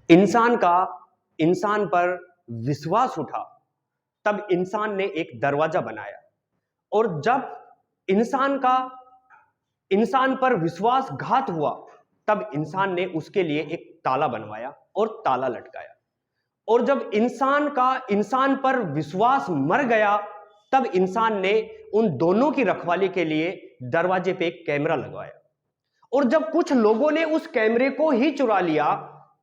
इंसान पर विश्वास उठा, तब इंसान ने एक दरवाजा बनाया। और जब इंसान पर विश्वासघात हुआ, तब इंसान ने उसके लिए एक ताला बनवाया और ताला लटकाया। और जब इंसान पर विश्वास मर गया, तब इंसान ने उन दोनों की रखवाली के लिए दरवाजे पे एक कैमरा लगवाया। और जब कुछ लोगों ने उस कैमरे को ही चुरा लिया,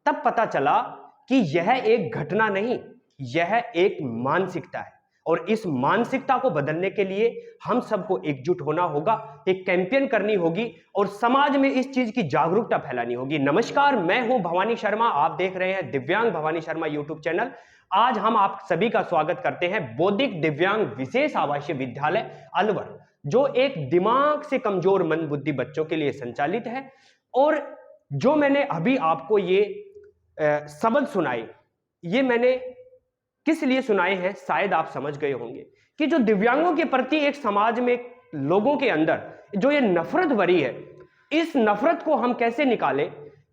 तब पता चला कि यह एक घटना नहीं, यह एक मानसिकता है। और इस मानसिकता को बदलने के लिए हम सबको एकजुट होना होगा, एक कैंपेन करनी होगी और समाज में इस चीज की जागरूकता फैलानी होगी। नमस्कार, मैं हूं भवानी शर्मा, आप देख रहे हैं दिव्यांग भवानी शर्मा यूट्यूब चैनल। आज हम आप सभी का स्वागत करते हैं बौद्धिक दिव्यांग विशेष आवासीय विद्यालय अलवर, जो एक दिमाग से कमजोर मंद बुद्धि बच्चों के लिए संचालित है। और जो मैंने अभी आपको ये शब्द सुनाए, ये मैंने किस लिए सुनाए हैं, शायद आप समझ गए होंगे कि जो दिव्यांगों के प्रति एक समाज में लोगों के अंदर जो ये नफरत भरी है, इस नफरत को हम कैसे निकालें,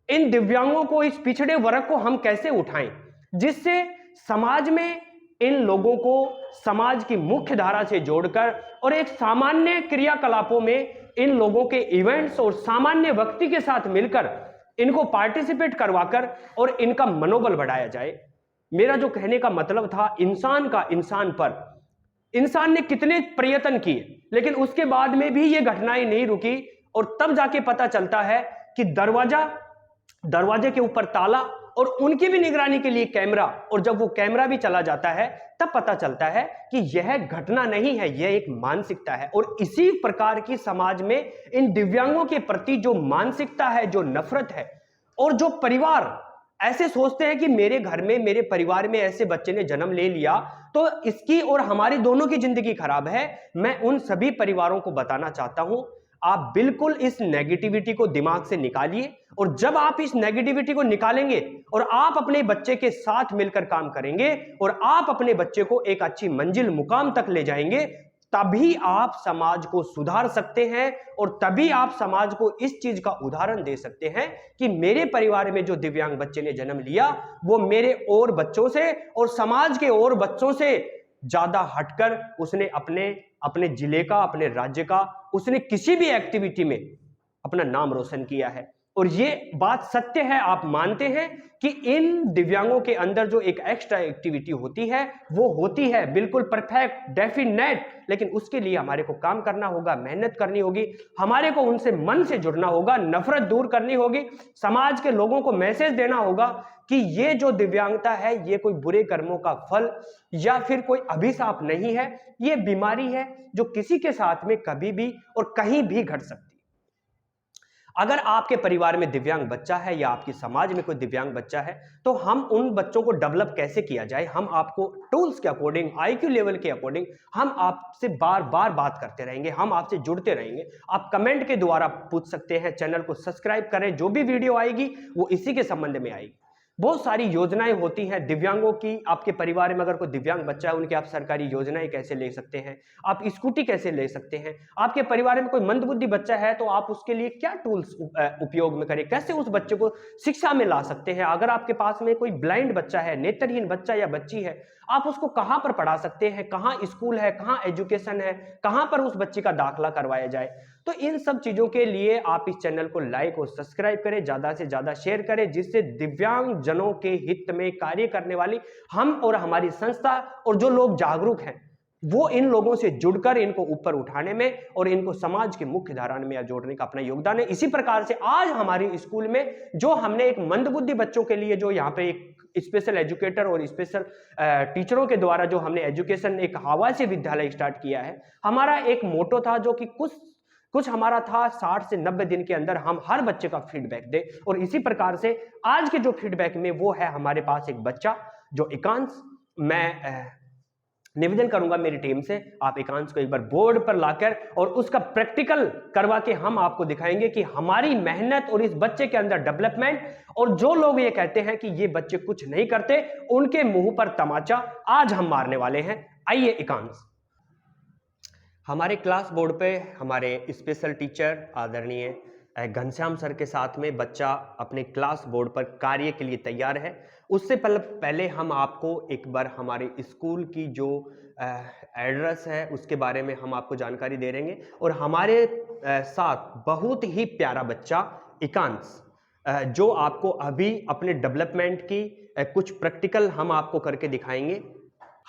इन दिव्यांगों को, इस पिछड़े वर्ग को हम कैसे उठाएं, जिससे समाज में इन लोगों को समाज की मुख्य धारा से जोड़कर और एक सामान्य क्रियाकलापों में इन लोगों के इवेंट्स और सामान्य व्यक्ति के साथ मिलकर इनको पार्टिसिपेट करवाकर और इनका मनोबल बढ़ाया जाए। मेरा जो कहने का मतलब था, इंसान ने कितने प्रयत्न किए, लेकिन उसके बाद में भी ये घटनाएं नहीं रुकी। और तब जाके पता चलता है कि दरवाजे के ऊपर ताला और उनकी भी निगरानी के लिए कैमरा, और जब वो कैमरा भी चला जाता है तब पता चलता है कि यह घटना नहीं है, यह एक मानसिकता है। और इसी प्रकार की समाज में इन दिव्यांगों के प्रति जो मानसिकता है, जो नफरत है, और जो परिवार ऐसे सोचते हैं कि मेरे घर में, मेरे परिवार में ऐसे बच्चे ने जन्म ले लिया तो इसकी और हमारी दोनों की जिंदगी खराब है। मैं उन सभी परिवारों को बताना चाहता हूं, आप बिल्कुल इस नेगेटिविटी को दिमाग से निकालिए। और जब आप इस नेगेटिविटी को निकालेंगे और आप अपने बच्चे के साथ मिलकर काम करेंगे और आप अपने बच्चे को एक अच्छी मंजिल मुकाम तक ले जाएंगे, तभी आप समाज को सुधार सकते हैं और तभी आप समाज को इस चीज का उदाहरण दे सकते हैं कि मेरे परिवार में जो दिव्यांग बच्चे ने जन्म लिया, वो मेरे और बच्चों से और समाज के और बच्चों से ज्यादा हटकर उसने अपने जिले का, अपने राज्य का, उसने किसी भी एक्टिविटी में अपना नाम रोशन किया है। और ये बात सत्य है, आप मानते हैं कि इन दिव्यांगों के अंदर जो एक एक्स्ट्रा एक्टिविटी होती है, वो होती है बिल्कुल परफेक्ट, डेफिनेट, लेकिन उसके लिए हमारे को काम करना होगा, मेहनत करनी होगी, हमारे को उनसे मन से जुड़ना होगा, नफरत दूर करनी होगी, समाज के लोगों को मैसेज देना होगा कि ये जो दिव्यांगता है, ये कोई बुरे कर्मों का फल या फिर कोई अभिशाप नहीं है, ये बीमारी है जो किसी के साथ में कभी भी और कहीं भी घट सकती है। अगर आपके परिवार में दिव्यांग बच्चा है या आपके समाज में कोई दिव्यांग बच्चा है, तो हम उन बच्चों को डेवलप कैसे किया जाए, हम आपको टूल्स के अकॉर्डिंग, आईक्यू लेवल के अकॉर्डिंग हम आपसे बार बार बात करते रहेंगे, हम आपसे जुड़ते रहेंगे। आप कमेंट के द्वारा पूछ सकते हैं, चैनल को सब्सक्राइब करें, जो भी वीडियो आएगी वो इसी के संबंध में आएगी। बहुत सारी योजनाएं होती हैं दिव्यांगों की। आपके परिवार में अगर कोई दिव्यांग बच्चा है, उनकी आप सरकारी योजनाएं कैसे ले सकते हैं, आप स्कूटी कैसे ले सकते हैं। आपके परिवार में कोई मंदबुद्धि बच्चा है तो आप उसके लिए क्या टूल्स उपयोग में करें, कैसे उस बच्चे को शिक्षा में ला सकते हैं। अगर आपके पास में कोई ब्लाइंड बच्चा है, नेत्रहीन बच्चा या बच्ची है, आप उसको कहां पर पढ़ा सकते हैं, कहां स्कूल है, कहां एजुकेशन है, कहां पर उस बच्चे का दाखिला करवाया जाए। तो इन सब चीजों के लिए आप इस चैनल को लाइक और सब्सक्राइब करें, ज्यादा से ज्यादा शेयर करें, जिससे दिव्यांग जनों के हित में कार्य करने वाली हम और हमारी संस्था और जो लोग जागरूक हैं, वो इन लोगों से जुड़कर इनको ऊपर उठाने में और इनको समाज के मुख्य धारा में जोड़ने का अपना योगदान है। इसी प्रकार से आज हमारे स्कूल में जो हमने एक मंदबुद्धि बच्चों के लिए जो यहाँ पे एक स्पेशल एजुकेटर और स्पेशल टीचरों के द्वारा जो हमने एजुकेशन, एक आवासीय विद्यालय स्टार्ट किया है। हमारा एक मोटो था जो कि कुछ हमारा था 60 से 90 दिन के अंदर हम हर बच्चे का फीडबैक दे, और इसी प्रकार से आज के जो फीडबैक में वो है हमारे पास एक बच्चा जो एकांश, मैं निवेदन करूंगा मेरी टीम से, आप एकांश को एक बार बोर्ड पर लाकर और उसका प्रैक्टिकल करवा के हम आपको दिखाएंगे कि हमारी मेहनत और इस बच्चे के अंदर डेवलपमेंट। और जो लोग ये कहते हैं कि ये बच्चे कुछ नहीं करते, उनके मुंह पर तमाचा आज हम मारने वाले हैं। आइए एकांश। हमारे क्लास बोर्ड पे हमारे स्पेशल टीचर आदरणीय घनश्याम सर के साथ में बच्चा अपने क्लास बोर्ड पर कार्य के लिए तैयार है। उससे पहले हम आपको एक बार हमारे स्कूल की जो एड्रेस है उसके बारे में हम आपको जानकारी दे देंगे। और हमारे साथ बहुत ही प्यारा बच्चा एकांश, जो आपको अभी अपने डेवलपमेंट की कुछ प्रैक्टिकल हम आपको करके दिखाएंगे।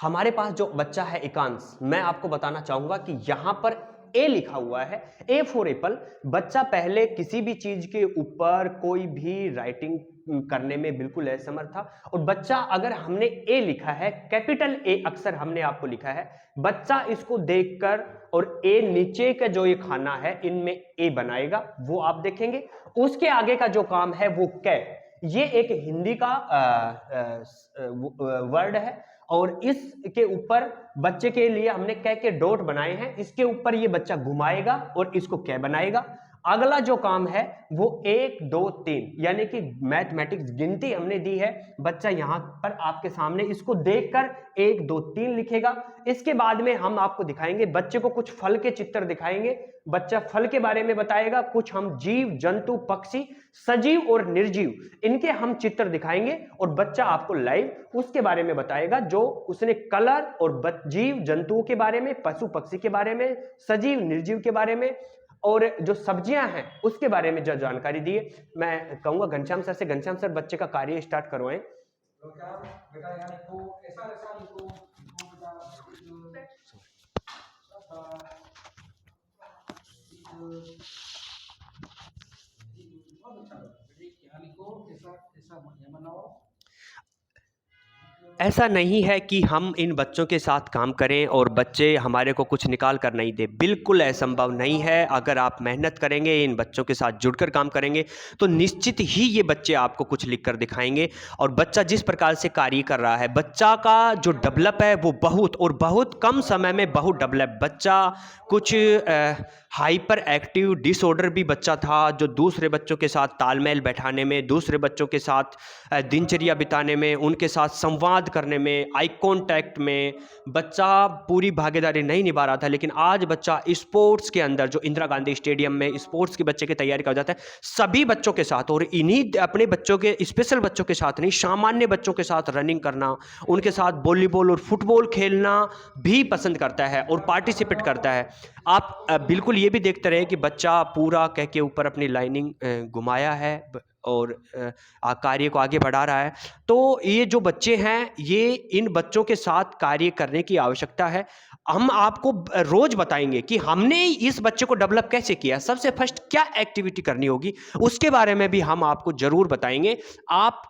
हमारे पास जो बच्चा है एकांश, मैं आपको बताना चाहूंगा कि यहां पर ए लिखा हुआ है, ए फॉर एप्पल। बच्चा पहले किसी भी चीज के ऊपर कोई भी राइटिंग करने में बिल्कुल असमर्थ था। और बच्चा, अगर हमने ए लिखा है, कैपिटल ए अक्षर हमने आपको लिखा है, बच्चा इसको देखकर और ए नीचे का जो ये खाना है इनमें ए बनाएगा, वो आप देखेंगे। उसके आगे का जो काम है वो कै, ये एक हिंदी का वर्ड है और इसके ऊपर बच्चे के लिए हमने कै के डॉट बनाए हैं। इसके ऊपर ये बच्चा घुमाएगा और इसको कै बनाएगा। अगला जो काम है वो 1 2 3 यानी कि मैथमेटिक्स गिनती हमने दी है। बच्चा यहां पर आपके सामने इसको देखकर 1 2 3 लिखेगा। इसके बाद में हम आपको दिखाएंगे, बच्चे को कुछ फल के चित्र दिखाएंगे। बच्चा फल के बारे में बताएगा, कुछ हम जीव जंतु पक्षी सजीव और निर्जीव इनके हम चित्र दिखाएंगे और बच्चा आपको लाइव उसके बारे में बताएगा, जो उसने कलर और जीव जंतुओं के बारे में, पशु पक्षी के बारे में, सजीव निर्जीव के बारे में और जो सब्जियां हैं उसके बारे में जो जानकारी दी है। मैं कहूंगा घनश्याम सर से, घनश्याम सर बच्चे का कार्य स्टार्ट करवाएं। तो क्या बेटा यानी को ऐसा लिखो बनाओ। ऐसा नहीं है कि हम इन बच्चों के साथ काम करें और बच्चे हमारे को कुछ निकाल कर नहीं दे, बिल्कुल असंभव नहीं है। अगर आप मेहनत करेंगे, इन बच्चों के साथ जुड़कर काम करेंगे तो निश्चित ही ये बच्चे आपको कुछ लिख कर दिखाएंगे। और बच्चा जिस प्रकार से कार्य कर रहा है, बच्चा का जो डेवलप है वो बहुत कम समय में बहुत डेवलप। बच्चा कुछ हाइपर एक्टिव डिसऑर्डर भी बच्चा था, जो दूसरे बच्चों के साथ तालमेल बैठाने में, दूसरे बच्चों के साथ दिनचर्या बिताने में, उनके साथ संवाद करने में, आई कांटेक्ट में बच्चा पूरी भागीदारी नहीं निभा रहा था। लेकिन आज बच्चा स्पोर्ट्स के अंदर, जो इंदिरा गांधी स्टेडियम में स्पोर्ट्स के बच्चे की तैयारी कर जाता है, सभी बच्चों के साथ, और इन्हीं अपने बच्चों के, स्पेशल बच्चों के साथ नहीं, सामान्य बच्चों के साथ रनिंग करना, उनके साथ वॉलीबॉल और फुटबॉल खेलना भी पसंद करता है और पार्टिसिपेट करता है। आप बिल्कुल ये भी देखते रहे कि बच्चा पूरा कह के ऊपर अपनी लाइनिंग घुमाया है और कार्य को आगे बढ़ा रहा है। तो ये जो बच्चे हैं, ये इन बच्चों के साथ कार्य करने की आवश्यकता है। हम आपको रोज बताएंगे कि हमने इस बच्चे को डेवलप कैसे किया, सबसे फर्स्ट क्या एक्टिविटी करनी होगी, उसके बारे में भी हम आपको जरूर बताएंगे। आप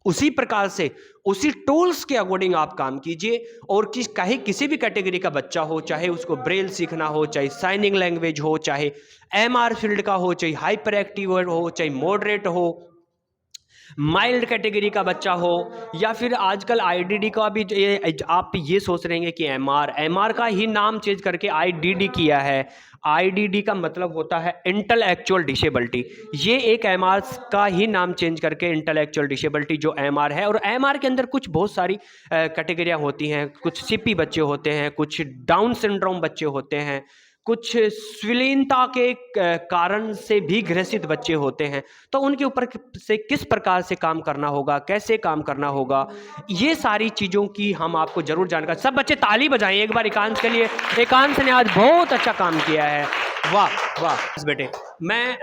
उसी प्रकार से, उसी टूल्स के अकॉर्डिंग आप काम कीजिए। और किसी भी कैटेगरी का बच्चा हो, चाहे उसको ब्रेल सीखना हो, चाहे साइनिंग लैंग्वेज हो, चाहे एमआर फील्ड का हो, चाहे हाइपर एक्टिव हो, चाहे मॉडरेट हो, माइल्ड कैटेगरी का बच्चा हो, या फिर आजकल आईडीडी का भी आप ये सोच रहे हैं कि एमआर का ही नाम चेंज करके आईडीडी किया है। आईडीडी का मतलब होता है इंटेलेक्चुअल डिसेबिलिटी। ये एक एमआर का ही नाम चेंज करके इंटेलेक्चुअल डिसेबिलिटी जो एमआर है। और एमआर के अंदर कुछ बहुत सारी कैटेगरियां होती हैं। कुछ सीपी बच्चे होते हैं, कुछ डाउन सिंड्रोम बच्चे होते हैं, कुछ श्लीलता के कारण से भी ग्रसित बच्चे होते हैं। तो उनके ऊपर से किस प्रकार से काम करना होगा, कैसे काम करना होगा, ये सारी चीज़ों की हम आपको जरूर जानकारी। सब बच्चे ताली बजाएं एक बार एकांश के लिए। एकांश ने आज बहुत अच्छा काम किया है, वाह वाह बेटे। मैं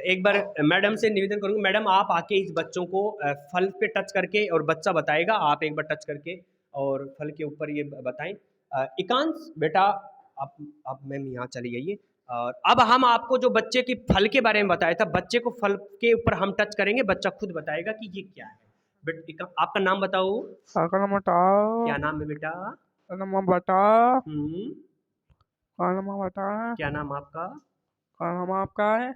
एक बार मैडम से निवेदन करूंगा, मैडम आप आके इस बच्चों को फल पे टच करके, और बच्चा बताएगा, आप एक बार टच करके और फल के ऊपर ये बताएं। एकांश बेटा आप मैम यहाँ चली गई। और अब हम आपको जो बच्चे की फल के बारे में बताया था, बच्चे को फल के ऊपर हम टच करेंगे, बच्चा खुद बताएगा कि ये क्या है। बेटा आपका नाम बताओ। क्या नाम है बेटा? क्या नाम आपका है?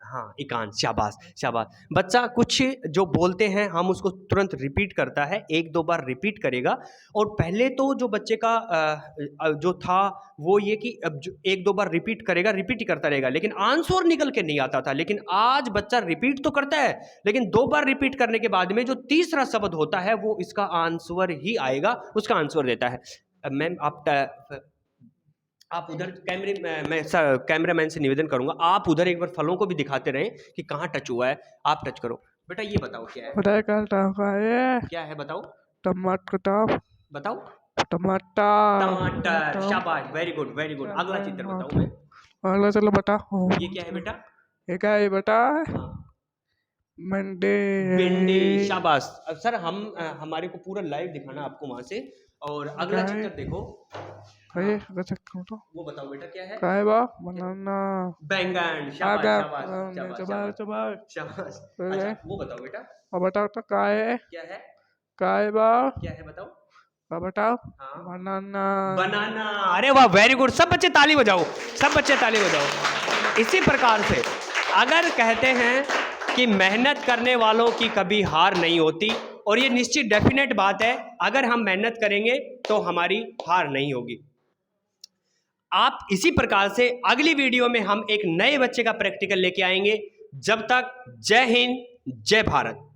हाँ एकांश, शाबाश शाबाश। बच्चा कुछ जो बोलते हैं हम उसको तुरंत रिपीट करता है, 1-2 बार रिपीट करेगा। और पहले तो जो बच्चे का जो था वो ये कि अब 1-2 बार रिपीट करेगा, रिपीट ही करता रहेगा, लेकिन आंसर निकल के नहीं आता था। लेकिन आज बच्चा रिपीट तो करता है, लेकिन 2 बार रिपीट करने के बाद में जो तीसरा शब्द होता है वो इसका आंसर ही आएगा, उसका आंसर देता है। मैम आप उधर मैं कैमरामैन से निवेदन करूंगा, आप उधर एक बार फलों को भी दिखाते रहें कि कहाँ टच हुआ है। आप टच करो बेटा, ये बताओ क्या है, क्या है बताओ, टमाटर बताओ। टमाटर टमाटर, शाबाश, वेरी गुड वेरी गुड। अगला चित्र बताऊं मैं, अगला चलो बताओ। ये क्या है बेटा? ये क्या है बेटा? हाँ, भिंडी। भिंडी, शाबाश। अब सर हमारे को पूरा लाइव दिखाना आपको वहां से। और अगला चित्र देखो, ये कैसे तो वो बताओ बेटा क्या है? क्या है बा? बनाना। बैंगन, शाबाश शाबाश शाबाश शाबाश चबार शाबाश। अच्छा वो बताओ बेटा अब बताओ तो क्या है? क्या है, क्या है बा? क्या है बताओ। अब बताओ। हाँ, बनाना। बनाना। अरे वाह, वेरी गुड। सब बच्चे ताली बजाओ, सब बच्चे ताली बजाओ। इसी प्रकार से अगर कहते हैं कि मेहनत करने वालों की कभी हार नहीं होती, और ये निश्चित डेफिनेट बात है, अगर हम मेहनत करेंगे तो हमारी हार नहीं होगी। आप इसी प्रकार से अगली वीडियो में हम एक नए बच्चे का प्रैक्टिकल लेके आएंगे। जब तक जय हिंद, जय भारत।